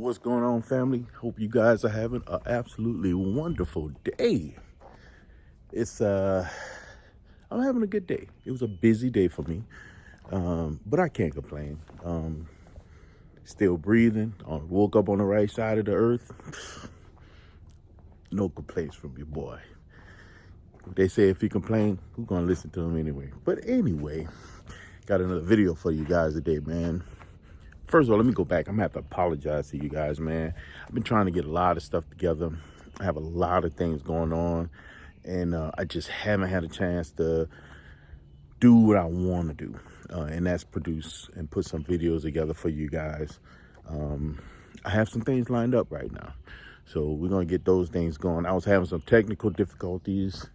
What's going on, family? Hope you guys are having an absolutely wonderful day. I'm having a good day. It was a busy day for me, but I can't complain. Still breathing. Woke up on the right side of the earth. No complaints from your boy. They say if he complain, who's gonna listen to him anyway? But anyway, got another video for you guys today, man. First of all, let me go back. I'm gonna have to apologize to you guys, man. I've been trying to get a lot of stuff together. I have a lot of things going on, and I just haven't had a chance to do what I want to do, and that's produce and put some videos together for you guys. I have some things lined up right now, so we're gonna get those things going. I was having some technical difficulties.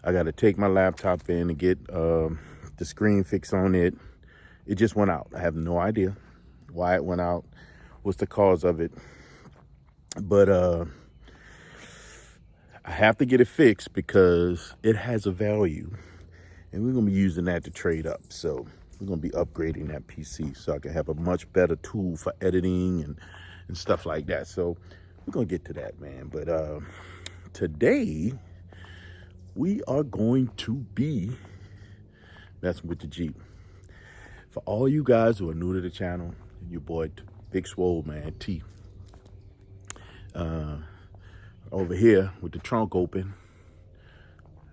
I got to take my laptop in and get the screen fixed on it. It just went out. I have no idea why it went out, what's the cause of it, but I have to get it fixed because it has a value, and we're gonna be using that to trade up. So we're gonna be upgrading that PC so I can have a much better tool for editing and stuff like that. So we're gonna get to that, man. But today we are going to be messing with the Jeep. For all you guys who are new to the channel, your boy Big Swole, man, T. Over here with the trunk open,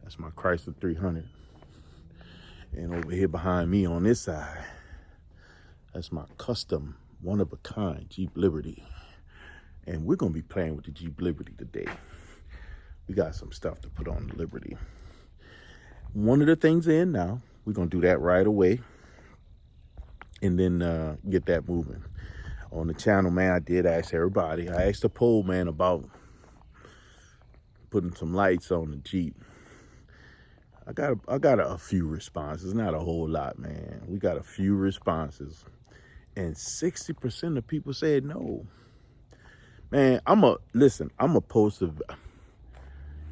that's my Chrysler 300. And over here behind me on this side, that's my custom, one-of-a-kind Jeep Liberty. And we're gonna be playing with the Jeep Liberty today. We got some stuff to put on the Liberty. One of the things in now, we're gonna do that right away, and then get that moving. On the channel, man, I did ask everybody. I asked the poll, man, about putting some lights on the Jeep. I got a few responses, not a whole lot, man. We got a few responses, and 60% of people said no. Man, I'm gonna post a,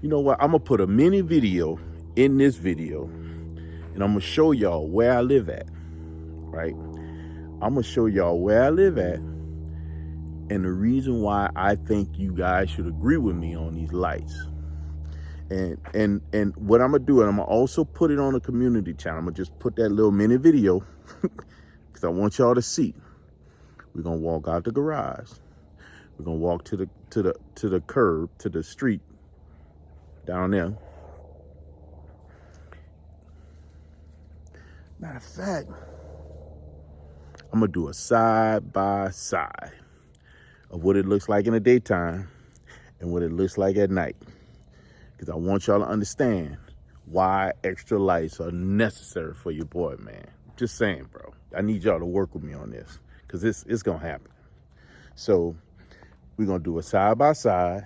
you know what? I'm gonna put a mini video in this video, and I'm gonna show y'all where I live at, right? I'm gonna show y'all where I live at and the reason why I think you guys should agree with me on these lights. And what I'm gonna do, and I'm gonna also put it on a community channel. I'm gonna just put that little mini video because I want y'all to see. We're gonna walk out the garage. We're gonna walk to the curb, to the street down there. Matter of fact, I'm gonna do a side by side of what it looks like in the daytime and what it looks like at night. Because I want y'all to understand why extra lights are necessary for your boy, man. Just saying, bro. I need y'all to work with me on this because it's gonna happen. So we're gonna do a side by side,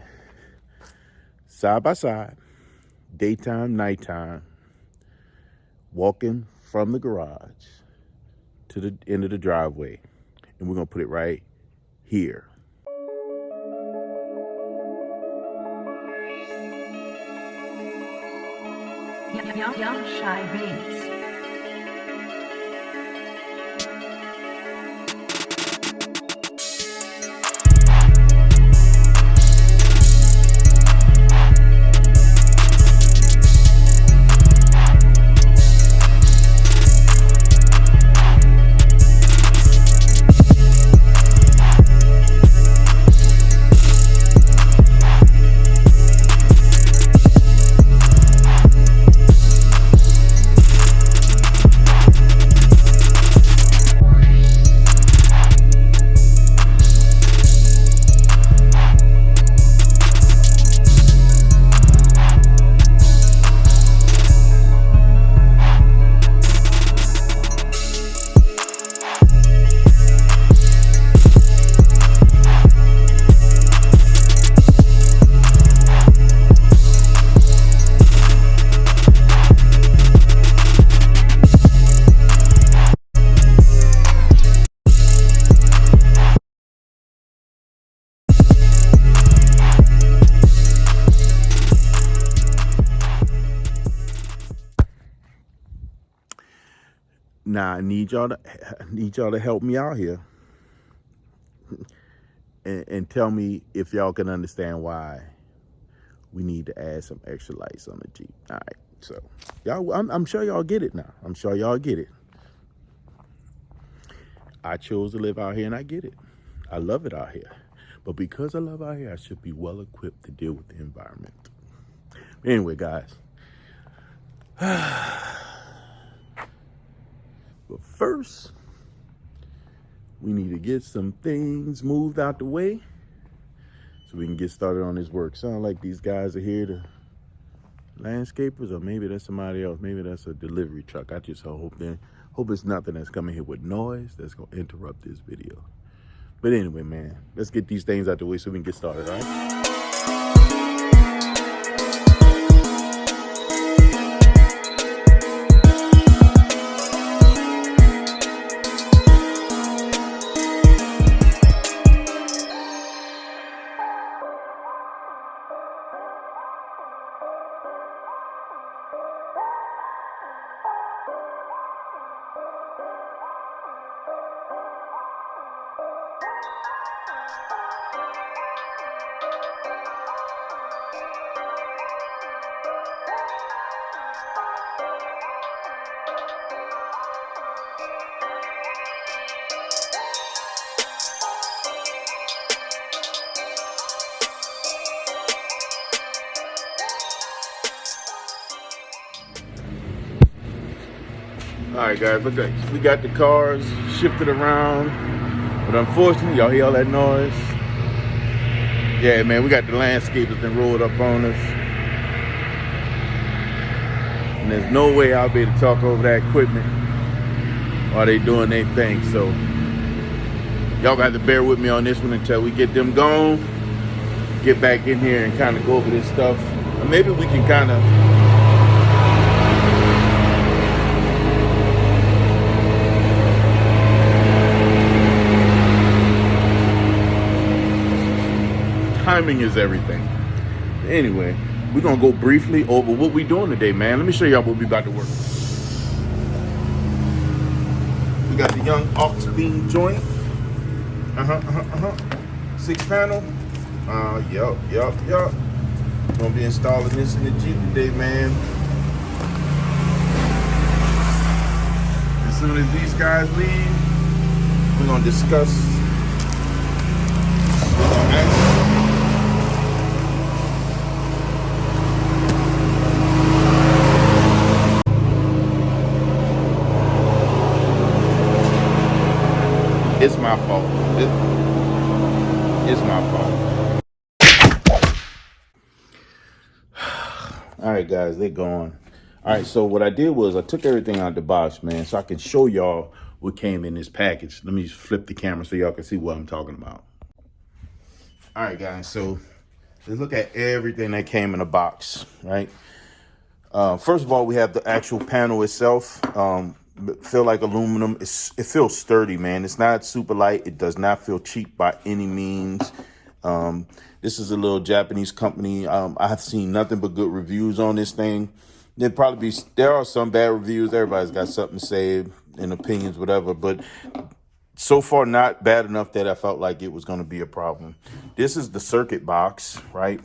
daytime, nighttime, walking from the garage to the end of the driveway, and we're gonna put it right here. Young Shy Beats. Now I need y'all to help me out here. and tell me if y'all can understand why we need to add some extra lights on the Jeep. All right, so y'all, I'm sure y'all get it now. I'm sure y'all get it. I chose to live out here and I get it. I love it out here. But because I love out here, I should be well equipped to deal with the environment. Anyway, guys. But first, we need to get some things moved out the way so we can get started on this work. Sound like these guys are here to landscapers, or maybe that's somebody else. Maybe that's a delivery truck. I just hope it's nothing that's coming here with noise that's gonna interrupt this video. But anyway, man, let's get these things out the way so we can get started, all right? All right, guys, look at we got the cars shifted around, but unfortunately, y'all hear all that noise? Yeah, man, we got the landscapers that rolled up on us, and there's no way I'll be able to talk over that equipment while they doing their thing. So y'all got to bear with me on this one until we get them gone, get back in here and kind of go over this stuff. And maybe we can kind of timing is everything. Anyway, we're gonna go briefly over what we're doing today, man. Let me show y'all what we about to work with. We got the young Auxbeam joint. 6 panel. Yup. Gonna be installing this in the Jeep today, man. As soon as these guys leave, we're gonna discuss It's my fault. It's my fault. All right, guys, they're gone. All right, so what I did was I took everything out the box, man, so I can show y'all what came in this package. Let me just flip the camera so y'all can see what I'm talking about. All right, guys, so let's look at everything that came in the box, right? First of all, we have the actual panel itself. Feel like aluminum. It feels sturdy, man. It's not super light. It does not feel cheap by any means. This is a little Japanese company. I have seen nothing but good reviews on this thing. There are some bad reviews. Everybody's got something to say and opinions, whatever, but so far not bad enough that I felt like it was going to be a problem. This is the circuit box, right?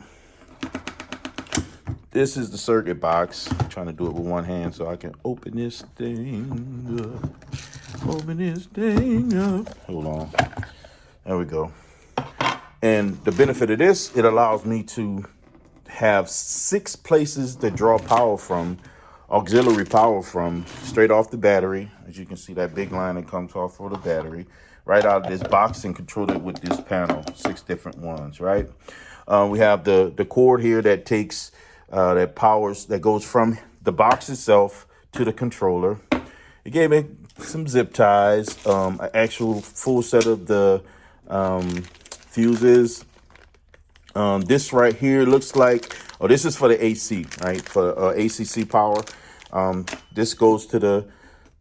This is the circuit box. I'm trying to do it with one hand so I can open this thing up. Open this thing up. Hold on. There we go. And the benefit of this, it allows me to have 6 places to draw power from, auxiliary power from, straight off the battery. As you can see, that big line that comes off for the battery, right out of this box, and control it with this panel, 6 different ones, right? We have the cord here that takes that goes from the box itself to the controller. It gave me some zip ties, an actual full set of the fuses. This right here looks like, this is for the AC, right? For ACC power. This goes to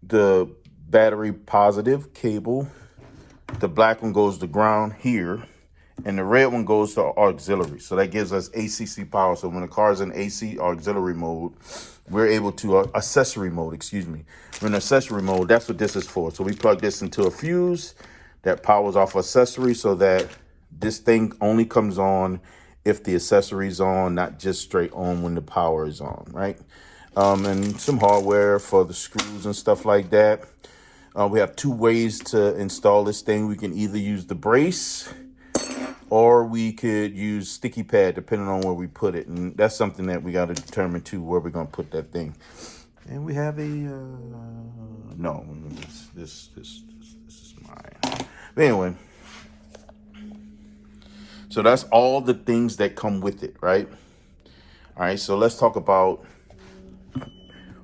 the battery positive cable. The black one goes to ground here. And the red one goes to auxiliary. So that gives us ACC power. So when the car is in AC auxiliary mode, we're able to, accessory mode, excuse me. We're in accessory mode, that's what this is for. So we plug this into a fuse that powers off accessory so that This thing only comes on if the accessory's on, not just straight on when the power is on, right? And some hardware for the screws and stuff like that. We have two ways to install this thing. We can either use the brace or we could use sticky pad, depending on where we put it. And that's something that we got to determine too, where we're going to put that thing. And we have a, no, this is mine. But anyway, so that's all the things that come with it, right? All right, so let's talk about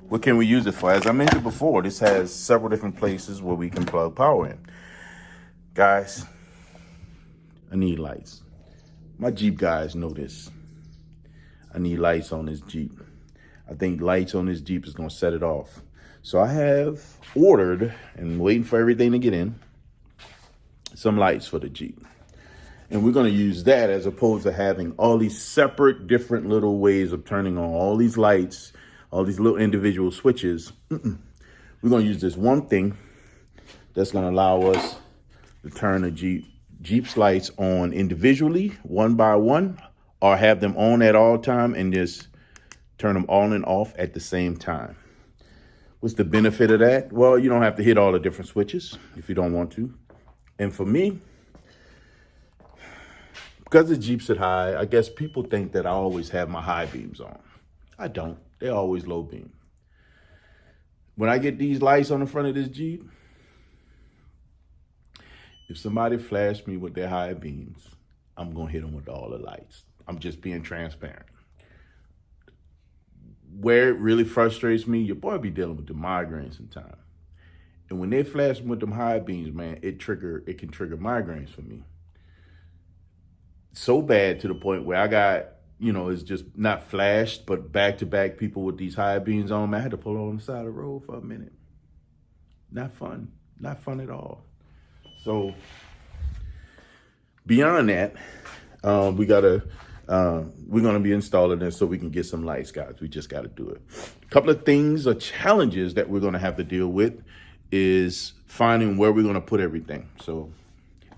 what can we use it for. As I mentioned before, this has several different places where we can plug power in. Guys, I need lights. My Jeep guys know this. I need lights on this Jeep. I think lights on this Jeep is going to set it off. So I have ordered and waiting for everything to get in some lights for the Jeep. And we're going to use that as opposed to having all these separate different little ways of turning on all these lights, all these little individual switches. We're going to use this one thing that's going to allow us to turn the Jeep's lights on individually, one by one, or have them on at all time and just turn them on and off at the same time. What's the benefit of that? Well, you don't have to hit all the different switches if you don't want to. And for me, because the Jeep's at high, I guess people think that I always have my high beams on. I don't. They're always low beam. When I get these lights on the front of this Jeep, if somebody flashed me with their high beams, I'm going to hit them with all the lights. I'm just being transparent. Where it really frustrates me, your boy be dealing with the migraines sometimes. And when they flash me with them high beams, man, it can trigger migraines for me. So bad to the point where I got, it's just not flashed, but back-to-back people with these high beams on. Man, I had to pull on the side of the road for a minute. Not fun. Not fun at all. So beyond that, we're going to be installing this so we can get some lights, guys. We just got to do it. A couple of things or challenges that we're going to have to deal with is finding where we're going to put everything. So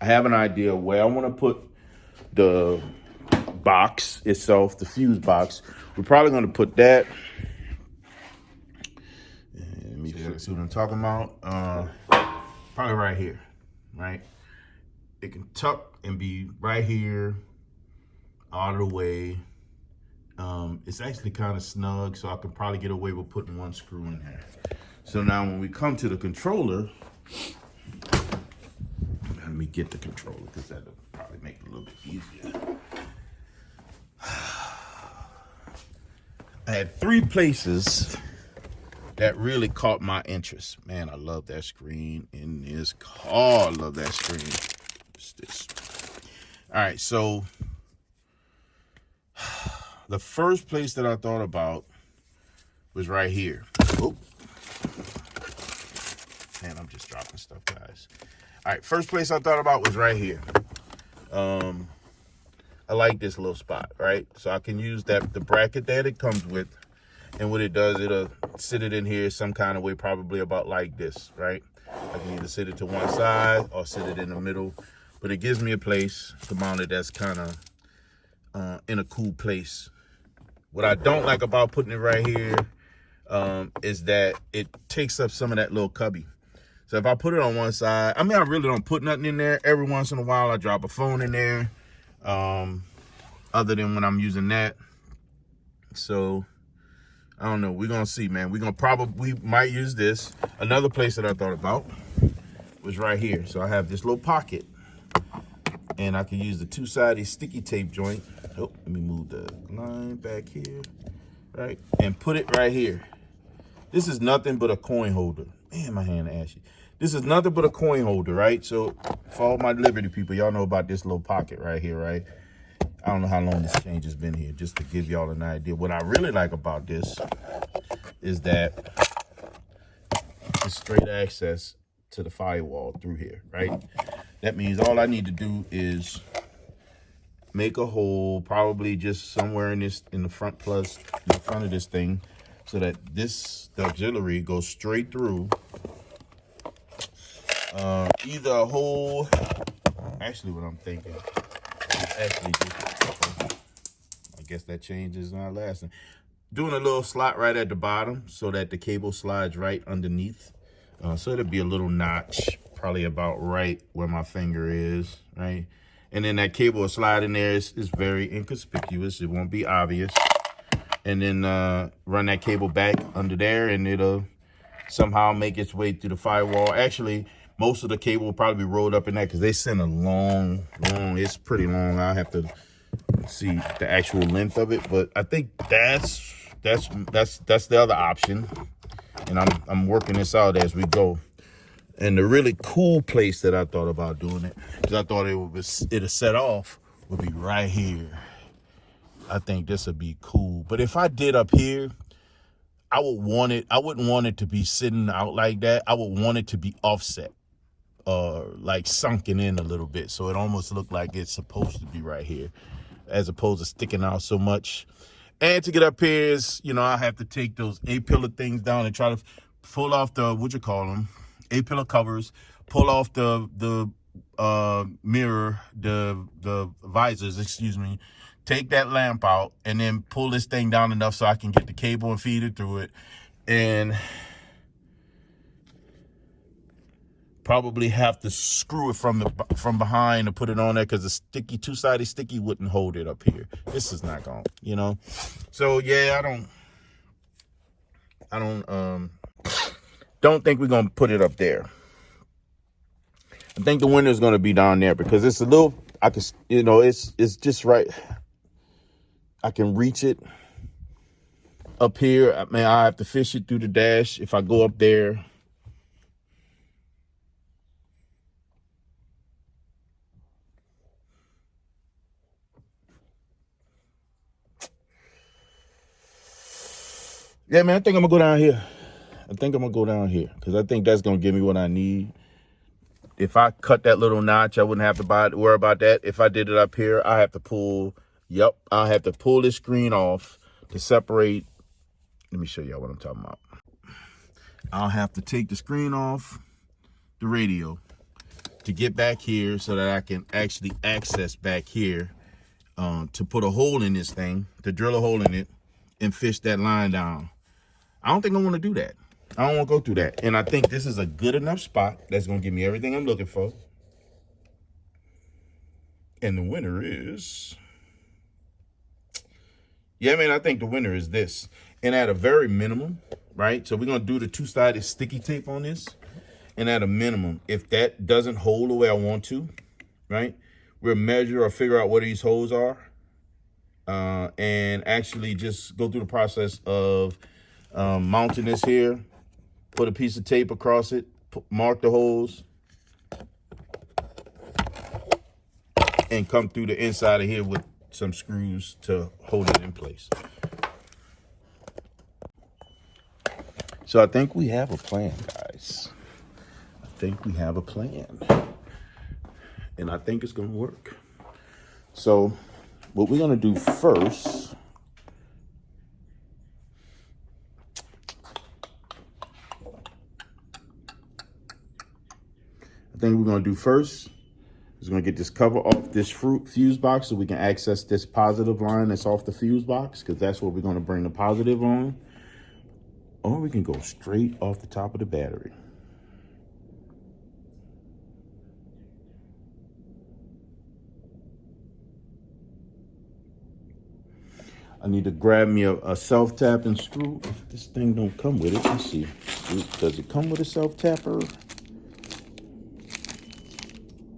I have an idea where I want to put the box itself, the fuse box. We're probably going to put that. Let me see what I'm talking about. Probably right here, right? It can tuck and be right here, out of the way. It's actually kind of snug, so I can probably get away with putting one screw in there. So now when we come to the controller, let me get the controller because that'll probably make it a little bit easier. I had three places that really caught my interest. Man, I love that screen in this car. I love that screen. What's this? All right, so the first place that I thought about was right here. Oh. Man, I'm just dropping stuff, guys. All right, first place I thought about was right here. I like this little spot, right? So I can use the bracket that it comes with. And what it does, it'll sit it in here some kind of way, probably about like this, right? I can either sit it to one side or sit it in the middle. But it gives me a place to mount it that's kind of in a cool place. What I don't like about putting it right here is that it takes up some of that little cubby. So if I put it on one side, I really don't put nothing in there. Every once in a while, I drop a phone in there, other than when I'm using that. So I don't know. We're going to see, man. We might use this. Another place that I thought about was right here. So I have this little pocket, and I can use the two-sided sticky tape joint. Oh, let me move the line back here, right? And put it right here. This is nothing but a coin holder. Man, my hand ashy. This is nothing but a coin holder, right? So for all my Liberty people, y'all know about this little pocket right here, right? I don't know how long this change has been here, just to give y'all an idea. What I really like about this is that it's straight access to the firewall through here, right? That means all I need to do is make a hole, probably just somewhere in the front of this thing, so that the auxiliary goes straight through. Either a hole, actually what I'm thinking, actually just, I guess that change is not lasting. Doing a little slot right at the bottom so that the cable slides right underneath. So it'll be a little notch, probably about right where my finger is, right? And then that cable will slide in there. It's very inconspicuous. It won't be obvious. And then run that cable back under there, and it'll somehow make its way through the firewall. Actually, most of the cable will probably be rolled up in that because they send a long, it's pretty long. I'll have to see the actual length of it, but I think that's the other option. And I'm working this out as we go. And the really cool place that I thought about doing it, because I thought it'll set off, would be right here. I think this would be cool. But if I did up here, I wouldn't want it to be sitting out like that. I would want it to be offset, like sunken in a little bit. So it almost looked like it's supposed to be right here, as opposed to sticking out so much. And to get up here is, I have to take those A-pillar things down and try to pull off the, A-pillar covers, pull off the mirror, the visors, excuse me, take that lamp out, and then pull this thing down enough so I can get the cable and feed it through it. And probably have to screw it from behind to put it on there, because the two-sided sticky wouldn't hold it up here. This is not going, So yeah, I don't think we're gonna put it up there. I think the window is gonna be down there because it's a little, I can, it's just right. I can reach it up here. I mean, I have to fish it through the dash if I go up there. Yeah, man, I think I'm gonna go down here. Because I think that's gonna give me what I need. If I cut that little notch, I wouldn't have to worry about that. If I did it up here, I have to pull, I'll have to pull this screen off to separate. Let me show y'all what I'm talking about. I'll have to take the screen off the radio to get back here so that I can actually access back here to put a hole in this thing, to drill a hole in it and fish that line down. I don't think I want to do that. I don't want to go through that. And I think this is a good enough spot that's going to give me everything I'm looking for. And the winner is... Yeah, man, I think the winner is this. And at a very minimum, right? So we're going to do the two-sided sticky tape on this. And at a minimum, if that doesn't hold the way I want to, right? We'll measure or figure out where these holes are. And actually just go through the process of mounting this here, put a piece of tape across it, mark the holes, and come through the inside of here with some screws to hold it in place. So I think we have a plan, guys. I think we have a plan. And I think it's going to work. So what we're going to do first... we're going to do first is going to get this cover off this fuse box so we can access this positive line that's off the fuse box, because that's where we're going to bring the positive on. Or we can go straight off the top of the battery. I need to grab me a self-tapping screw. If this thing don't come with it, let's see. Does it come with a self-tapper?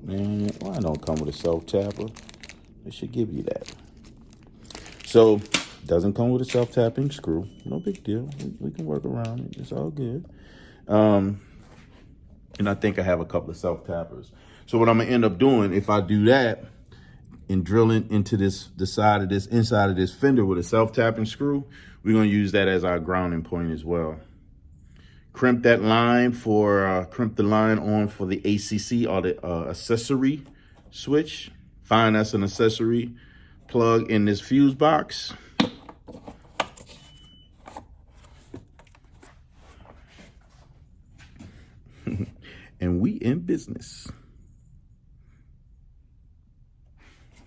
Man, why don't come with a self-tapper? It should give you that. So, doesn't come with a self-tapping screw. No big deal. We can work around it. It's all good. And I think I have a couple of self-tappers. So what I'm gonna end up doing, if I do that, and drilling into the inside of this fender with a self-tapping screw, we're gonna use that as our grounding point as well. Crimp that line crimp the line on for the ACC or the accessory switch. Find us an accessory plug in this fuse box. And we in business.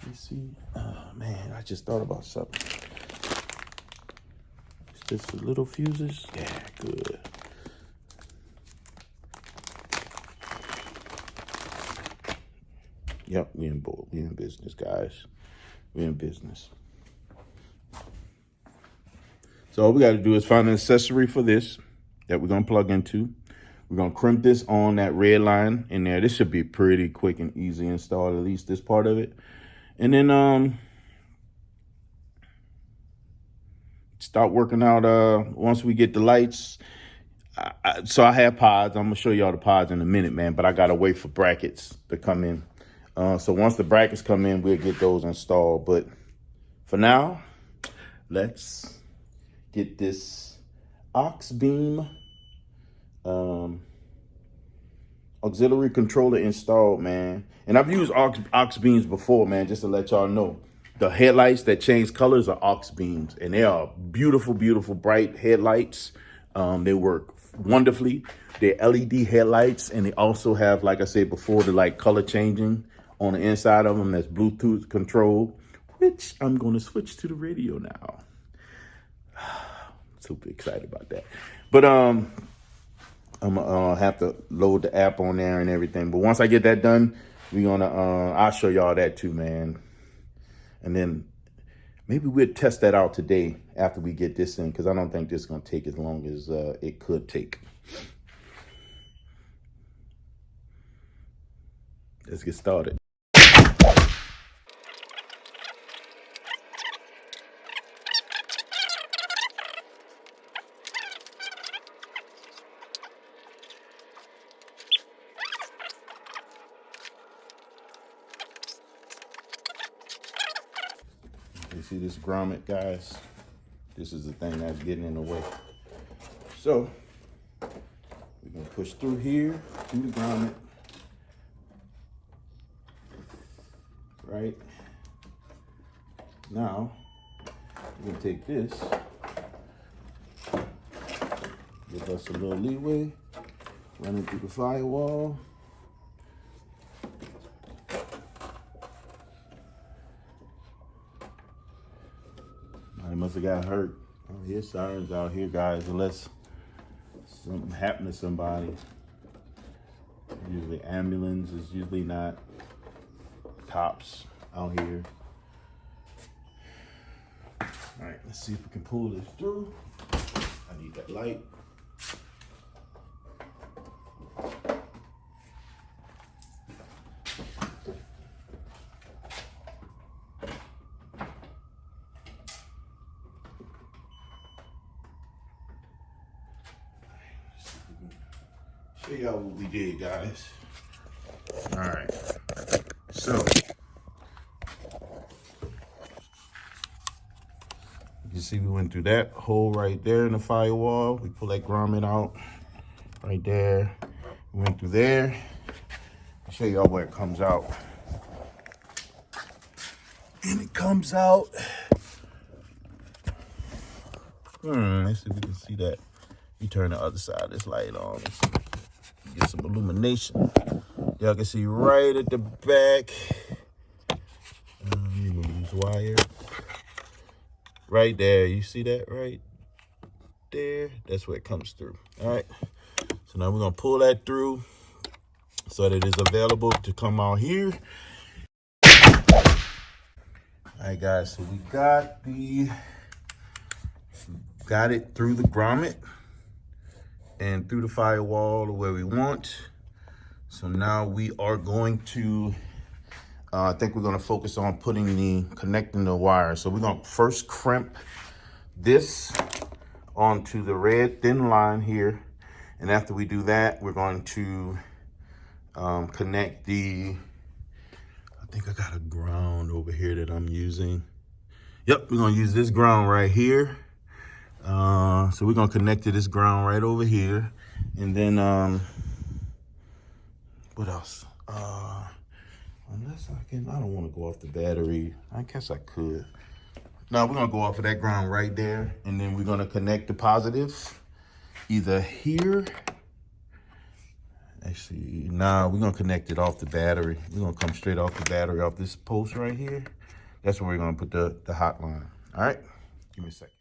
Let's see. Oh man, I just thought about something. It's just the little fuses. Yeah, good. Yep, we in business, guys. We in business. So all we got to do is find an accessory for this that we're gonna plug into. We're gonna crimp this on that red line in there. This should be pretty quick and easy install, at least this part of it. And then start working out once we get the lights. So I have pods. I'm gonna show y'all the pods in a minute, man, but I gotta wait for brackets to come in. So once the brackets come in, we'll get those installed. But for now, let's get this Auxbeam auxiliary controller installed, man. And I've used Auxbeams before, man, just to let y'all know. The headlights that change colors are Auxbeams, and they are beautiful, beautiful, bright headlights. They work wonderfully. They're LED headlights, and they also have, like I said before, the like color changing on the inside of them. That's Bluetooth control, which I'm going to switch to the radio now. Super excited about that. But I'm gonna have to load the app on there and everything. But once I get that done, we're gonna I'll show y'all that too, man. And then maybe we'll test that out today after we get this in, because I don't think this is gonna take as long as it could take. Let's get started. You see this grommet, guys? This is the thing that's getting in the way. So we're gonna push through here to the grommet. Right now, we're gonna take this, give us a little leeway, run it through the firewall. I must have got hurt. Oh, here's sirens out here, guys, unless something happened to somebody. Usually ambulance is usually not. Cops out here. All right, let's see if we can pull this through. I need that light. Show y'all what we did, guys. All right, so you see we went through that hole right there in the firewall. We pull that grommet out right there. We went through there. I'll show y'all where it comes out. And it comes out. Let's see if we can see that. You turn the other side of this light on. Get some illumination. Y'all can see right at the back. Let me move this wire. Right there, you see that right there? That's where it comes through. All right. So now we're gonna pull that through so that it's available to come out here. All right, guys. So we got it through the grommet and through the firewall the way we want. So now we are going to, I think we're gonna focus on connecting the wire. So we're gonna first crimp this onto the red thin line here. And after we do that, we're going to connect I think I got a ground over here that I'm using. Yep, we're gonna use this ground right here. So we're gonna connect to this ground right over here. And then, what else? Unless I don't wanna go off the battery. I guess I could. No, we're gonna go off of that ground right there. And then we're gonna connect the positive either here. Actually, nah, we're gonna connect it off the battery. We're gonna come straight off the battery off this post right here. That's where we're gonna put the hot line. All right, give me a second.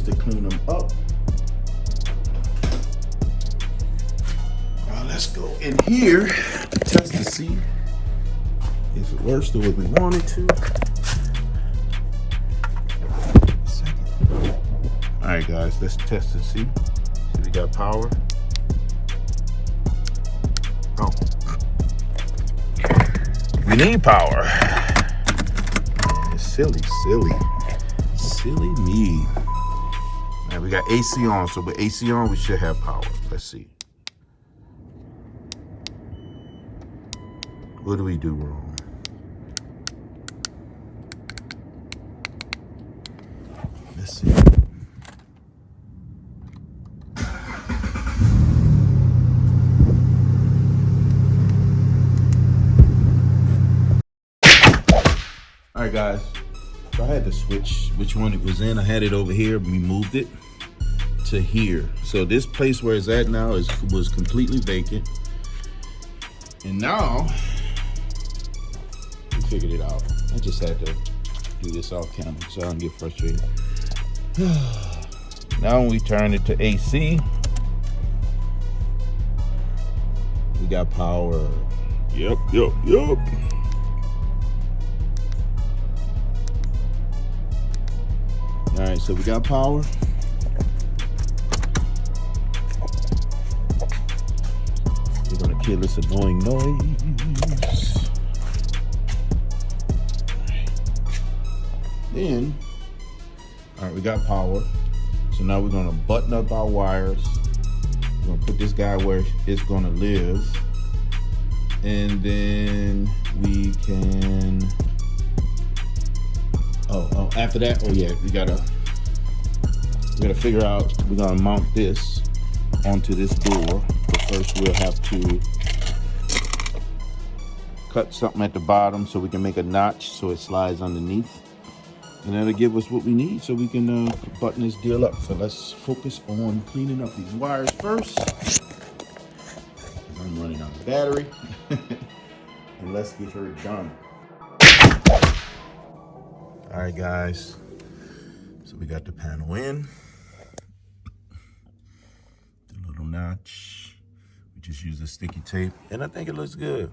To clean them up. Now let's go in here to test to see if it works the way we want it to. All right, guys, let's test and see. See, we got power. Oh, we need power. It's silly me. Now we got AC on, so with AC on, we should have power. Let's see. What do we do wrong? Let's see. All right, guys. So I had to switch which one it was in. I had it over here. We moved it to here. So this place where it's at now was completely vacant. And now we figured it out. I just had to do this off camera so I don't get frustrated. Now we turn it to AC. We got power. Yep. All right, so we got power. We're gonna kill this annoying noise. Then, all right, we got power. So now we're gonna button up our wires. We're gonna put this guy where it's gonna live. And then we can, after that, we gotta figure out, we're gonna mount this onto this door. But first we'll have to cut something at the bottom so we can make a notch so it slides underneath. And that'll give us what we need so we can button this deal up. So let's focus on cleaning up these wires first. I'm running out of battery. And let's get her done. All right, guys. So we got the panel in. The little notch. We just use the sticky tape, and I think it looks good.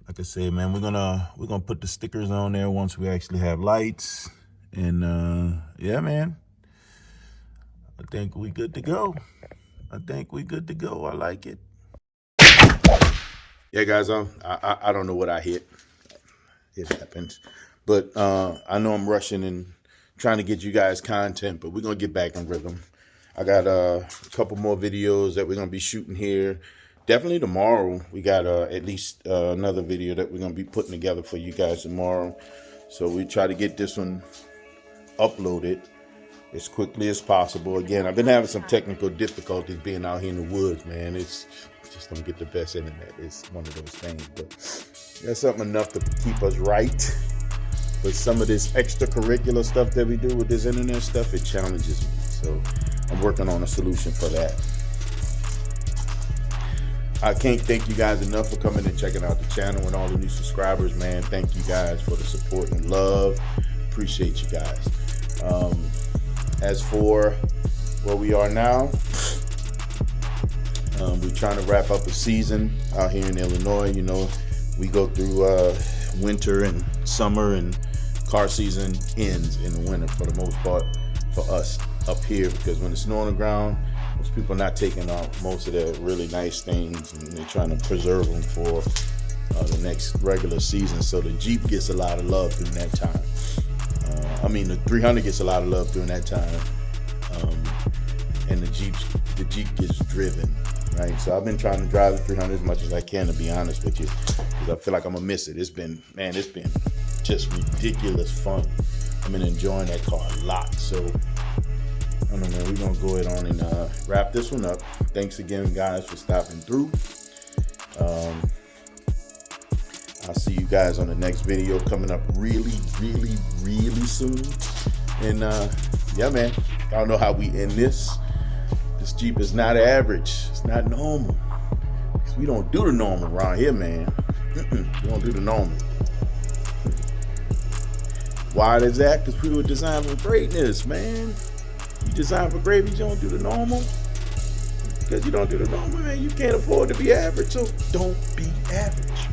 Like I said, man, we're gonna put the stickers on there once we actually have lights. And yeah, man, I think we good to go. I like it. Yeah, guys, I don't know what I hit. It happens. But I know I'm rushing and trying to get you guys content, but we're going to get back in rhythm. I got a couple more videos that we're going to be shooting here. Definitely tomorrow. We got at least another video that we're going to be putting together for you guys tomorrow. So we try to get this one uploaded as quickly as possible. Again, I've been having some technical difficulties being out here in the woods, man. It's just don't get the best internet. It's one of those things, but that's something enough to keep us right. But some of this extracurricular stuff that we do with this internet stuff, it challenges me. So I'm working on a solution for that. I can't thank you guys enough for coming and checking out the channel and all the new subscribers, man. Thank you guys for the support and love. Appreciate you guys. As for where we are now, we're trying to wrap up the season out here in Illinois. You know, we go through winter and summer, and car season ends in the winter for the most part for us up here, because when it's snow on the ground, most people are not taking out most of their really nice things, and they're trying to preserve them for the next regular season. So the Jeep gets a lot of love during that time. The 300 gets a lot of love during that time, and the Jeep gets driven, right? So I've been trying to drive the 300 as much as I can, to be honest with you, because I feel like I'm gonna miss it. It's been just ridiculous fun. I've been enjoying that car a lot. So I don't know, man, we're gonna go ahead on and wrap this one up. Thanks again, guys, for stopping through. I'll see you guys on the next video coming up really soon. And yeah, man, I don't know how we end this. This Jeep is not average. It's not normal. Because we don't do the normal around here, man. We don't do the normal. Why is that? Because we were designed for greatness, man. You design for greatness, you don't do the normal. Because you don't do the normal, man, you can't afford to be average. So don't be average.